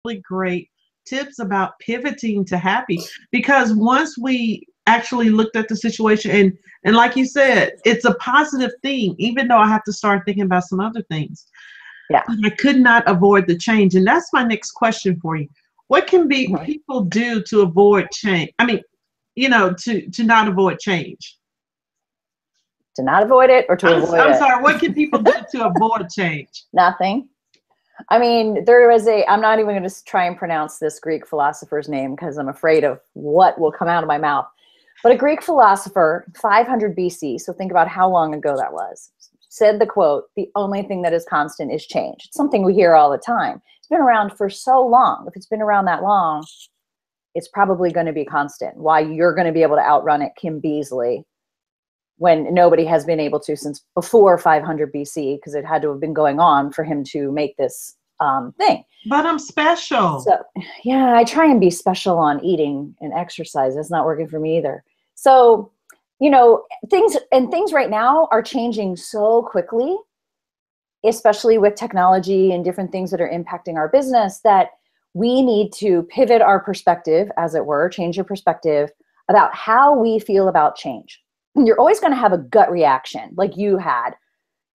really great tips about pivoting to happy, because once we actually looked at the situation, and like you said, it's a positive thing, even though I have to start thinking about some other things. Yeah. I could not avoid the change. And that's my next question for you. What can be Mhm. people do to avoid change? I mean, to not avoid change. To not avoid it or to avoid I'm it? sorry, what can people do to avoid change? Nothing. I mean, there was I'm not even going to try and pronounce this Greek philosopher's name because I'm afraid of what will come out of my mouth. But a Greek philosopher, 500 BC, so think about how long ago that was, said the quote, "The only thing that is constant is change." It's something we hear all the time. It's been around for so long. If it's been around that long, it's probably going to be constant. Why you're going to be able to outrun it, Kim Beasley, when nobody has been able to since before 500 BC, because it had to have been going on for him to make this thing. But I'm special. So, yeah, I try and be special on eating and exercise. It's not working for me either. So, things right now are changing so quickly, especially with technology and different things that are impacting our business, that we need to pivot our perspective, as it were, change your perspective about how we feel about change. You're always going to have a gut reaction like you had.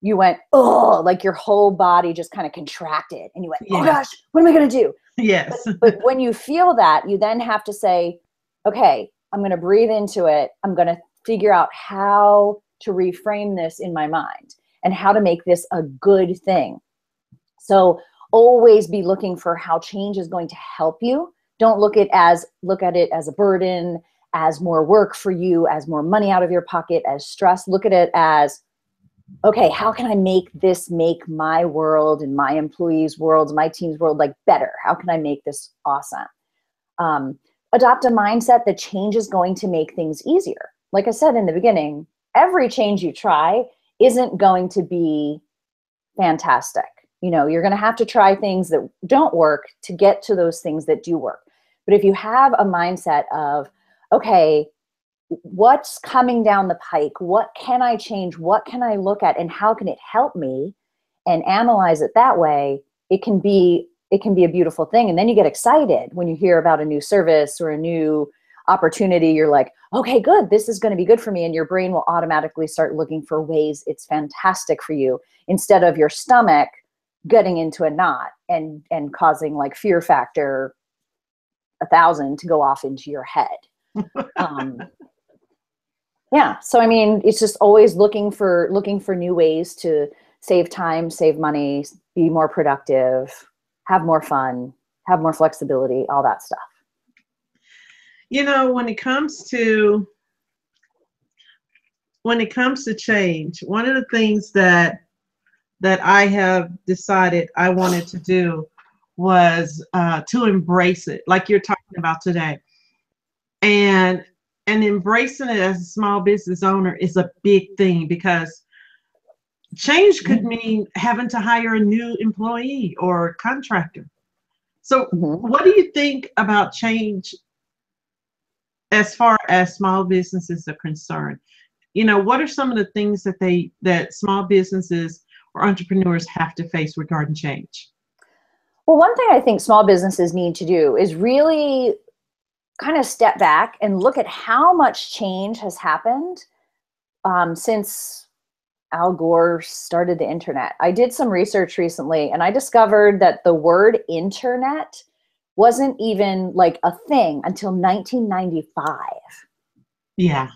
You went, oh, like your whole body just kind of contracted and you went, oh gosh, what am I going to do? Yes. But when you feel that, you then have to say, okay, I'm going to breathe into it. I'm going to figure out how to reframe this in my mind and how to make this a good thing. So always be looking for how change is going to help you. Don't look at it as a burden, as more work for you, as more money out of your pocket, as stress. Look at it as, okay, how can I make my world and my employees' worlds, my team's world better? How can I make this awesome? Adopt a mindset that change is going to make things easier. Like I said in the beginning, every change you try isn't going to be fantastic. You're going to have to try things that don't work to get to those things that do work. But if you have a mindset of, okay, what's coming down the pike? What can I change? What can I look at? And how can it help me? And analyze it that way, it can be a beautiful thing. And then you get excited when you hear about a new service or a new opportunity. You're like, okay, good. This is going to be good for me. And your brain will automatically start looking for ways it's fantastic for you, instead of your stomach getting into a knot and causing fear factor 1,000 to go off into your head. Yeah. So, I mean, it's just always looking for new ways to save time, save money, be more productive, have more fun, have more flexibility, all that stuff. When it comes to change, one of the things that I have decided I wanted to do was to embrace it, like you're talking about today. And embracing it as a small business owner is a big thing, because change could mean having to hire a new employee or contractor. So what do you think about change as far as small businesses are concerned? What are some of the things that small businesses or entrepreneurs have to face regarding change? Well, one thing I think small businesses need to do is really kind of step back and look at how much change has happened since Al Gore started the internet. I did some research recently and I discovered that the word internet wasn't even a thing until 1995. Yeah.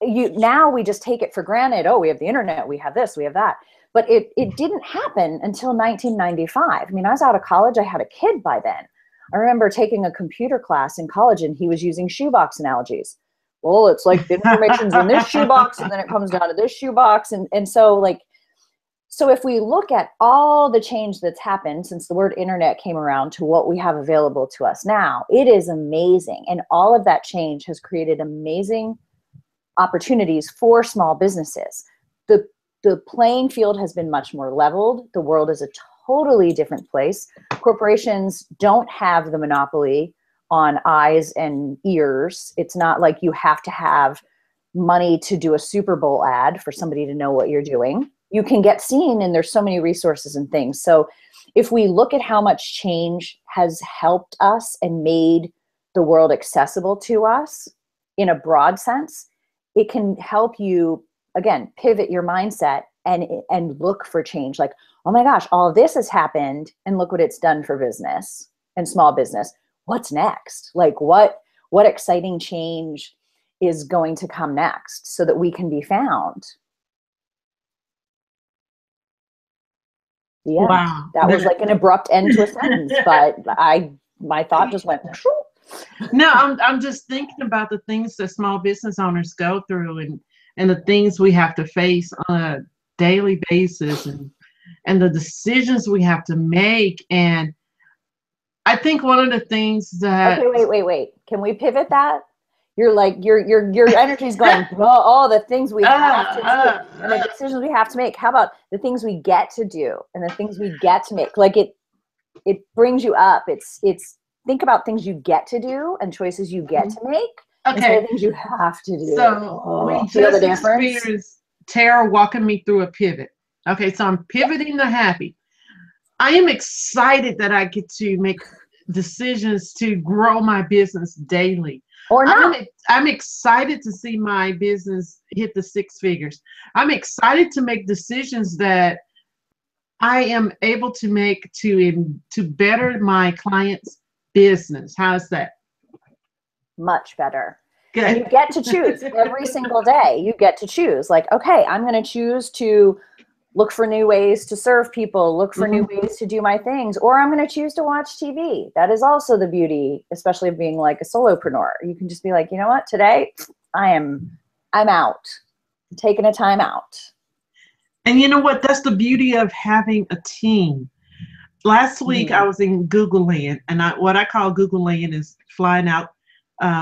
Now we just take it for granted. Oh, we have the internet, we have this, we have that. But it didn't happen until 1995. I mean, I was out of college. I had a kid by then. I remember taking a computer class in college and he was using shoebox analogies. Well, it's like the information's in this shoebox and then it comes down to this shoebox. And so if we look at all the change that's happened since the word internet came around to what we have available to us now, it is amazing. And all of that change has created amazing opportunities for small businesses. The playing field has been much more leveled. The world is a totally different place. Corporations don't have the monopoly on eyes and ears. It's not like you have to have money to do a Super Bowl ad for somebody to know what you're doing. You can get seen, and there's so many resources and things. So if we look at how much change has helped us and made the world accessible to us in a broad sense, it can help you, again, pivot your mindset and look for change. Like, oh my gosh, all of this has happened and look what it's done for business and small business. What's next? Like what exciting change is going to come next so that we can be found? The end. Wow. That was like an abrupt end to a sentence, but my thought just went. No, I'm just thinking about the things that small business owners go through and the things we have to face on a daily basis and the decisions we have to make. And I think one of the things that wait. Can we pivot that? You're like your energy's going, oh, the things we have to do and the decisions we have to make. How about the things we get to do and the things we get to make? Like it brings you up. It's think about things you get to do and choices you get to make instead of things you have to do. So we just experienced Tara walking me through a pivot. Okay, so I'm pivoting to happy. I am excited that I get to make decisions to grow my business daily. Or not. I'm excited to see my business hit the 6 figures. I'm excited to make decisions that I am able to make to better my clients' business. How's that? Much better. Good. And you get to choose every single day. You get to choose. Like, okay, I'm going to choose to look for new ways to serve people, look for new ways to do my things, or I'm going to choose to watch TV. That is also the beauty, especially of being like a solopreneur. You can just be like, you know what, today I'm out. I'm taking a time out. And you know what? That's the beauty of having a team. Last week I was in Google Land, and what I call Google Land is flying out,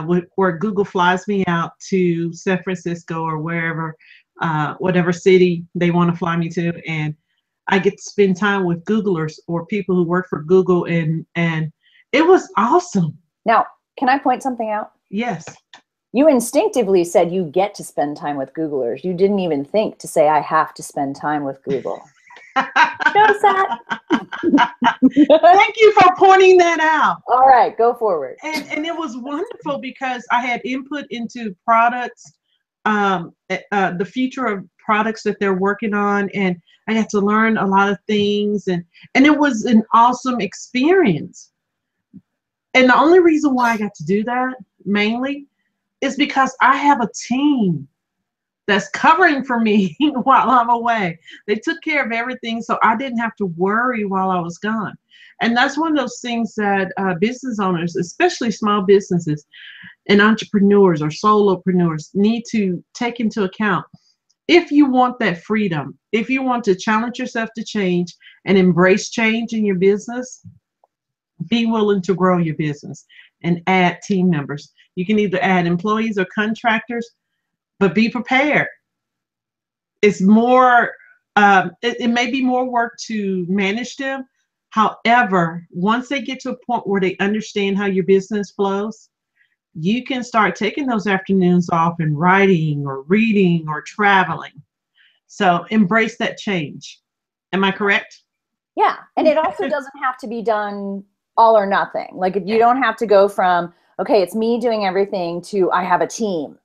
where Google flies me out to San Francisco or wherever, whatever city they want to fly me to, and I get to spend time with Googlers or people who work for Google, and it was awesome. Now, can I point something out? Yes. You instinctively said you get to spend time with Googlers. You didn't even think to say I have to spend time with Google. Shows that. Thank you for pointing that out. All right, go forward. And it was wonderful because I had input into products, the future of products that they're working on, and I got to learn a lot of things, and it was an awesome experience. And the only reason why I got to do that mainly is because I have a team that's covering for me while I'm away. They took care of everything, so I didn't have to worry while I was gone. And that's one of those things that business owners, especially small businesses and entrepreneurs or solopreneurs, need to take into account. If you want that freedom, if you want to challenge yourself to change and embrace change in your business, be willing to grow your business and add team members. You can either add employees or contractors, but be prepared. It's more, it may be more work to manage them. However, once they get to a point where they understand how your business flows, you can start taking those afternoons off and writing or reading or traveling. So embrace that change. Am I correct? Yeah. And it also doesn't have to be done all or nothing. Like you don't have to go from, okay, it's me doing everything to I have a team.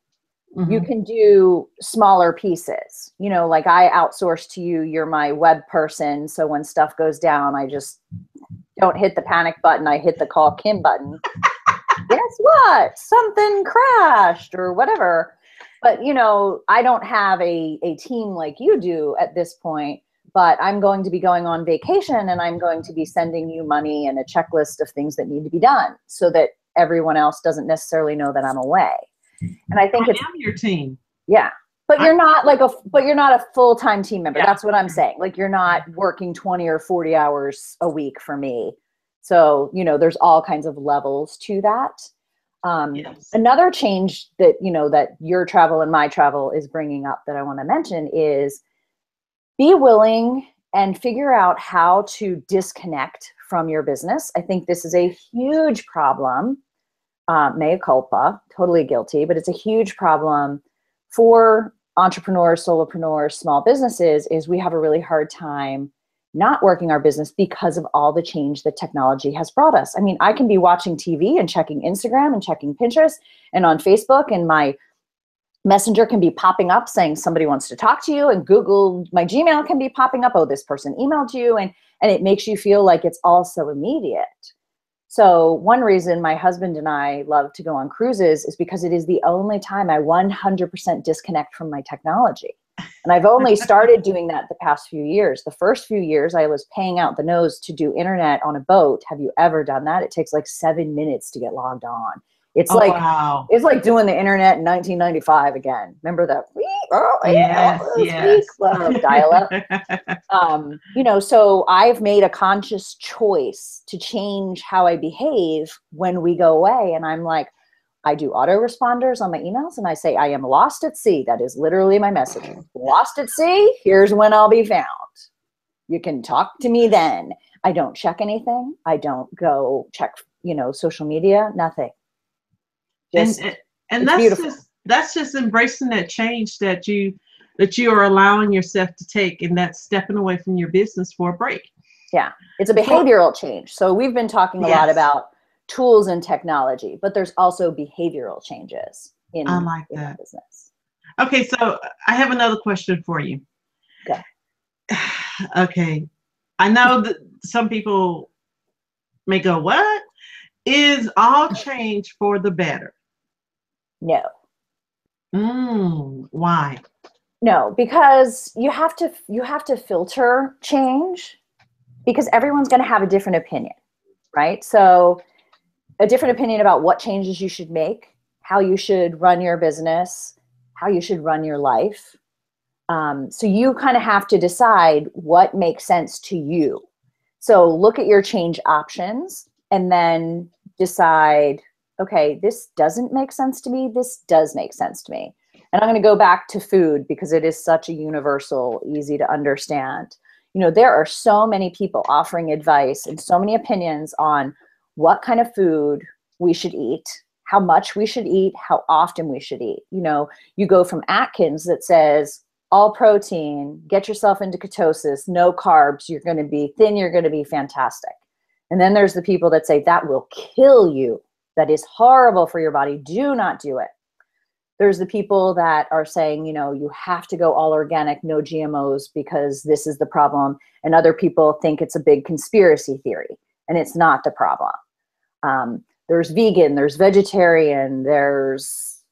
You can do smaller pieces, you know, like I outsource to you, you're my web person. So when stuff goes down, I just don't hit the panic button. I hit the call Kim button. Guess what? Something crashed or whatever. But, you know, I don't have a team like you do at this point, but I'm going to be going on vacation and I'm going to be sending you money and a checklist of things that need to be done so that everyone else doesn't necessarily know that I'm away. And I think I am your team. Yeah. But you're not a full-time team member. Yeah. That's what I'm saying. Like you're not working 20 or 40 hours a week for me. So, you know, there's all kinds of levels to that. Yes. Another change that, you know, that your travel and my travel is bringing up that I want to mention is be willing and figure out how to disconnect from your business. I think this is a huge problem. Mea culpa, totally guilty, but it's a huge problem for entrepreneurs, solopreneurs, small businesses, is we have a really hard time not working our business because of all the change that technology has brought us. I mean, I can be watching TV and checking Instagram and checking Pinterest and on Facebook, and my Messenger can be popping up saying somebody wants to talk to you, and Google, my Gmail can be popping up, oh, this person emailed you, and it makes you feel like it's all so immediate. So one reason my husband and I love to go on cruises is because it is the only time I 100% disconnect from my technology. And I've only started doing that the past few years. The first few years I was paying out the nose to do internet on a boat. Have you ever done that? It takes like 7 minutes to get logged on. It's wow. It's like doing the internet in 1995 again. Remember that? Yes. Dial up. You know, so I've made a conscious choice to change how I behave when we go away. And I'm like, I do autoresponders on my emails, and I say, I am lost at sea. That is literally my message. Lost at sea, here's when I'll be found. You can talk to me then. I don't check anything. I don't go check, you know, social media, nothing. Just, and that's beautiful. That's just embracing that change that you are allowing yourself to take, and that's stepping away from your business for a break. Yeah, it's a behavioral change. So we've been talking a lot about tools and technology, but there's also behavioral changes in business. Okay, so I have another question for you. Okay. Okay. I know that some people may go, what? Is all change for the better? No. Why? No, because you have to filter change, because everyone's going to have a different opinion, right? So a different opinion about what changes you should make, how you should run your business, how you should run your life. So you kind of have to decide what makes sense to you. So look at your change options and then decide, okay, this doesn't make sense to me. This does make sense to me. And I'm going to go back to food because it is such a universal, easy to understand. You know, there are so many people offering advice and so many opinions on what kind of food we should eat, how much we should eat, how often we should eat. You know, you go from Atkins that says all protein, get yourself into ketosis, no carbs, you're going to be thin, you're going to be fantastic. And then there's the people that say that will kill you. That is horrible for your body. Do not do it. There's the people that are saying, you know, you have to go all organic, no GMOs, because this is the problem. And other people think it's a big conspiracy theory, and it's not the problem. There's vegan, there's vegetarian, there's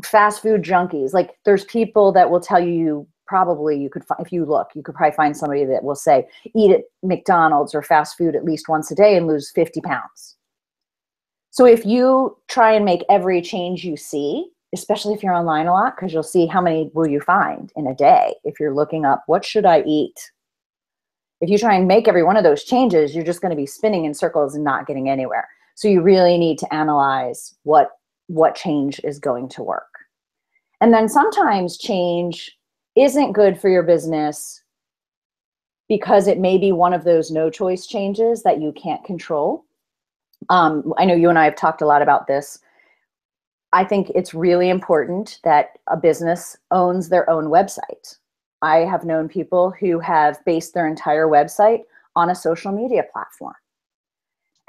fast food junkies. Like there's people that will tell you probably you could, if you look, you could probably find somebody that will say, eat at McDonald's or fast food at least once a day and lose 50 pounds. So if you try and make every change you see, especially if you're online a lot, because you'll see how many will you find in a day if you're looking up, what should I eat? If you try and make every one of those changes, you're just going to be spinning in circles and not getting anywhere. So you really need to analyze what change is going to work. And then sometimes change isn't good for your business because it may be one of those no choice changes that you can't control. I know you and I have talked a lot about this. I think it's really important that a business owns their own website. I have known people who have based their entire website on a social media platform.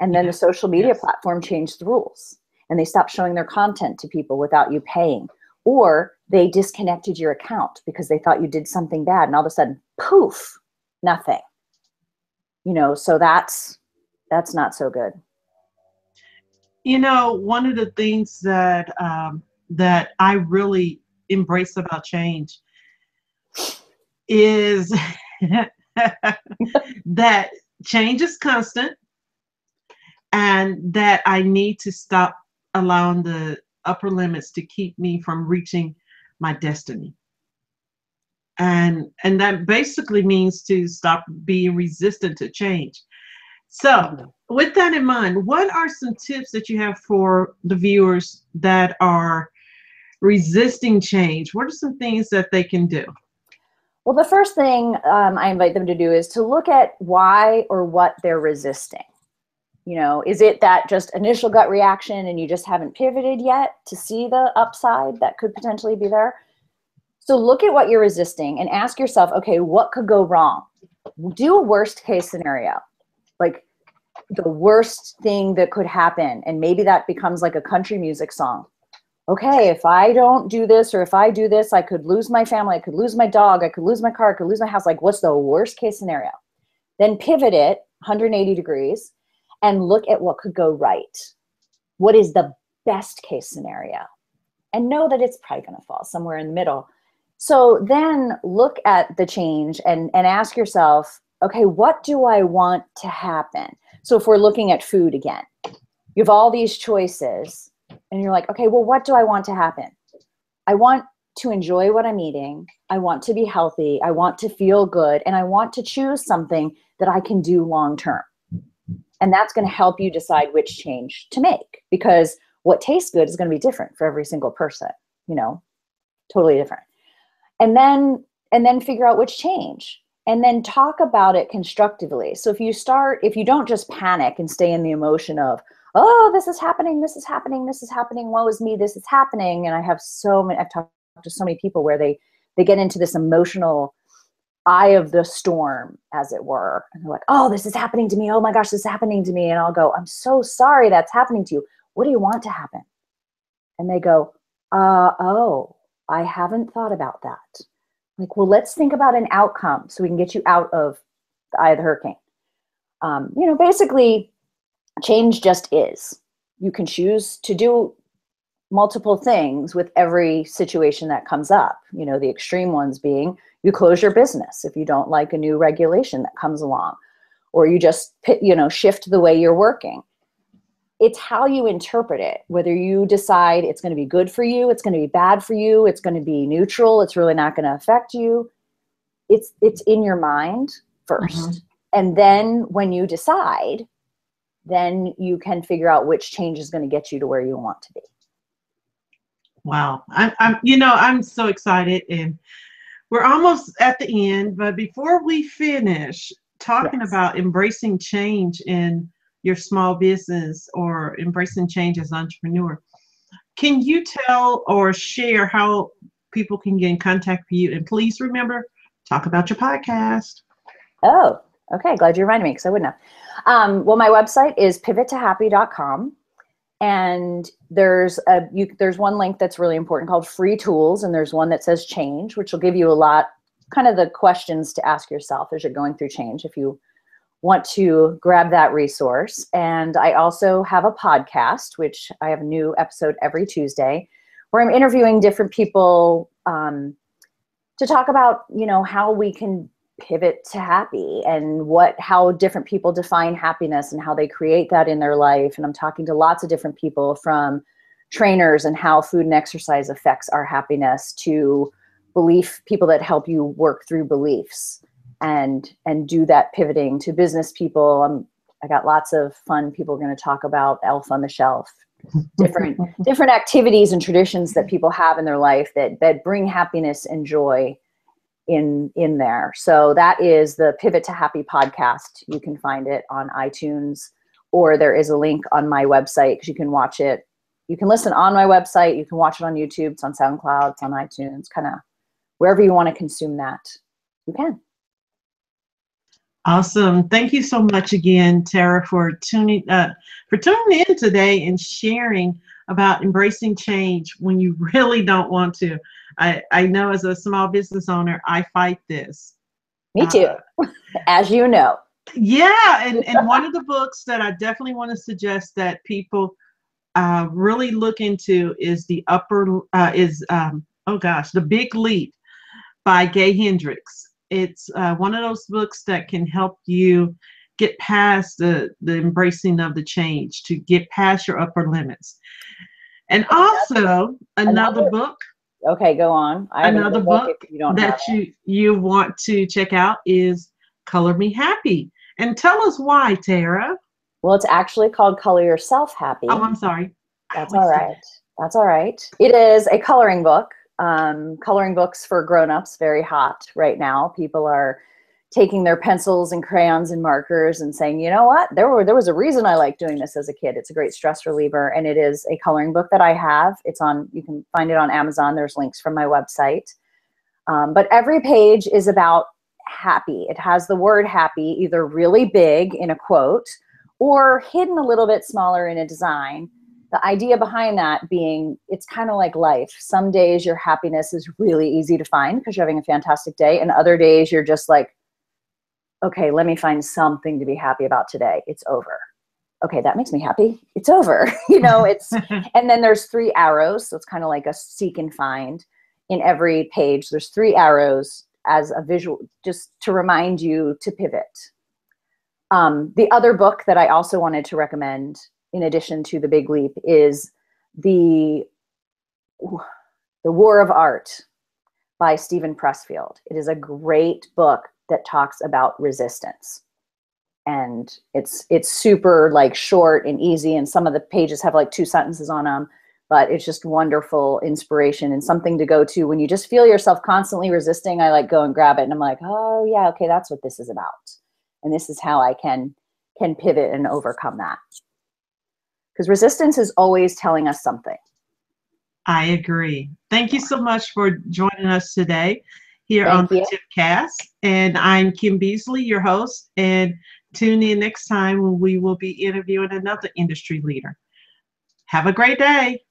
And then the social media platform changed the rules and they stopped showing their content to people without you paying, or they disconnected your account because they thought you did something bad. And all of a sudden, poof, nothing, you know, so that's not so good. You know, one of the things that that I really embrace about change is that change is constant, and that I need to stop allowing the upper limits to keep me from reaching my destiny. And that basically means to stop being resistant to change. So with that in mind, what are some tips that you have for the viewers that are resisting change? What are some things that they can do? Well, the first thing I invite them to do is to look at why or what they're resisting. You know, is it that just initial gut reaction and you just haven't pivoted yet to see the upside that could potentially be there? So look at what you're resisting and ask yourself, okay, what could go wrong? do a worst case scenario, like the worst thing that could happen. And maybe that becomes like a country music song. Okay, if I don't do this, or if I do this, I could lose my family, I could lose my dog, I could lose my car, I could lose my house. Like, what's the worst case scenario? Then pivot it 180 degrees and look at what could go right. What is the best case scenario? And know that it's probably going to fall somewhere in the middle. So then look at the change and ask yourself, okay, what do I want to happen? So if we're looking at food again, you have all these choices and you're like, okay, well, what do I want to happen? I want to enjoy what I'm eating. I want to be healthy. I want to feel good. And I want to choose something that I can do long term. And that's going to help you decide which change to make, because what tastes good is going to be different for every single person, totally different. And then figure out which change, and then talk about it constructively. So if you don't just panic and stay in the emotion of, oh, this is happening, woe is me, this is happening. And I've talked to so many people where they get into this emotional eye of the storm, as it were. And they're like, oh, this is happening to me. Oh my gosh, this is happening to me. And I'll go, I'm so sorry that's happening to you. What do you want to happen? And they go, oh, I haven't thought about that. Like, well, let's think about an outcome so we can get you out of the eye of the hurricane. Basically, change just is. You can choose to do multiple things with every situation that comes up. The extreme ones being you close your business if you don't like a new regulation that comes along, or you just shift the way you're working. It's how you interpret it, whether you decide it's going to be good for you, it's going to be bad for you, it's going to be neutral, it's really not going to affect you. It's in your mind first. Mm-hmm. And then when you decide, then you can figure out which change is going to get you to where you want to be. Wow. I'm so excited, and we're almost at the end, but before we finish talking about embracing change in your small business or embracing change as an entrepreneur, can you tell or share how people can get in contact with you? And please remember, talk about your podcast. Oh, okay. Glad you reminded me, because I wouldn't have. Well, my website is pivottohappy.com. And there's one link that's really important called free tools. And there's one that says change, which will give you a lot, kind of the questions to ask yourself as you're going through change, if you want to grab that resource. And I also have a podcast, which I have a new episode every Tuesday, where I'm interviewing different people to talk about, how we can pivot to happy, and how different people define happiness and how they create that in their life. And I'm talking to lots of different people, from trainers and how food and exercise affects our happiness, to people that help you work through beliefs and do that pivoting, to business people. I got lots of fun people going to talk about Elf on the Shelf, different activities and traditions that people have in their life that bring happiness and joy in there. So that is the Pivot to Happy podcast. You can find it on iTunes, or there is a link on my website, because you can watch it. You can listen on my website. You can watch it on YouTube. It's on SoundCloud. It's on iTunes. Kind of wherever you want to consume that, you can. Awesome. Thank you so much again, Tara, for tuning in today and sharing about embracing change when you really don't want to. I know, as a small business owner, I fight this. Me too, as you know. Yeah, and one of the books that I definitely want to suggest that people really look into is The Big Leap by Gay Hendricks. It's one of those books that can help you get past the embracing of the change, to get past your upper limits. And also another book. Okay, go on. Another book that you want to check out is Color Me Happy. And tell us why, Tara. Well, it's actually called Color Yourself Happy. Oh, I'm sorry. That's all right. That's all right. It is a coloring book. Coloring books for grown-ups, very hot right now. People are taking their pencils and crayons and markers and saying, you know what, there was a reason I liked doing this as a kid. It's a great stress reliever, and it is a coloring book that I have. You can find it on Amazon. There's links from my website. But every page is about happy. It has the word happy either really big in a quote or hidden a little bit smaller in a design. The idea behind that being, it's kind of like life. Some days your happiness is really easy to find because you're having a fantastic day, and other days you're just like, okay, let me find something to be happy about today. It's over. Okay, that makes me happy. It's over. It's, and then there's 3 arrows. So it's kind of like a seek and find. In every page, there's 3 arrows as a visual, just to remind you to pivot. The other book that I also wanted to recommend, in addition to The Big Leap, is The War of Art by Stephen Pressfield. It is a great book that talks about resistance. And it's super like short and easy, and some of the pages have like 2 sentences on them, but it's just wonderful inspiration and something to go to when you just feel yourself constantly resisting. I like go and grab it and I'm like, oh yeah, okay, that's what this is about. And this is how I can pivot and overcome that. Because resistance is always telling us something. I agree. Thank you so much for joining us today here on the Tipcast. And I'm Kim Beasley, your host. And tune in next time when we will be interviewing another industry leader. Have a great day.